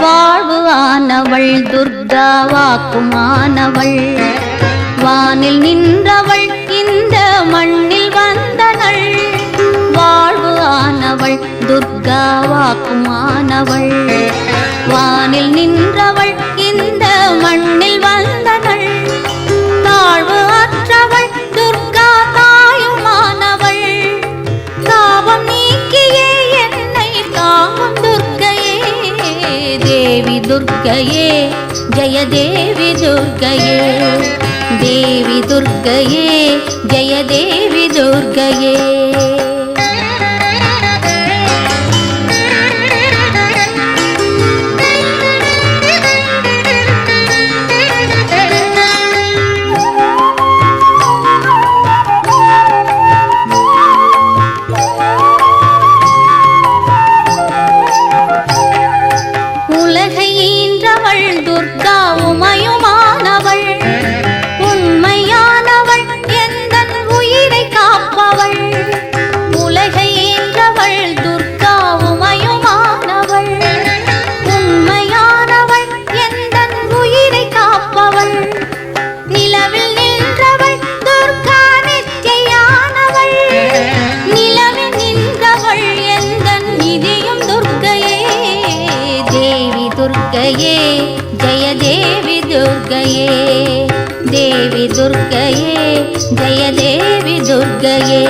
வாழ்வு ஆனவள் துர்கா வாக்குமானவள் வானில் நின்றவள் இந்த மண்ணில் வந்தனள் வாழ்வு ஆனவள் துர்கா வாக்குமானவள் வானில் நின்றவள் இந்த மண்ணில் வந்தனள் தாழ்வு அற்றவள் துர்கா தாயுமானவள் தாபம் நீக்கியே என்னை தாங்கும் துர்க்கையே தேவி துர்க்கையே ஜெய தேவி துர்க்கையே தேவி துர்க்கையே ஜெய தேவி துர்க்கையே உலகை ஈன்றவள் துர்கா உமையுமானவள் உண்மையானவள் எந்தன் உயிரை காப்பவள் உலகை ஈன்றவள் துர்கா உமையுமானவள் உண்மையானவள் எந்தன் உயிரை காப்பவள் நிலவில் நின்றவள் துர்கா நிச்சயானவள் நிலவில் நின்றவள் எந்தன் நிதியும் துர்க்கையே தேவி துர்க்கையே ஜெய தேவி துர்க்கையே தேவி துர்க்கையே ஜெய தேவி துர்க்கையே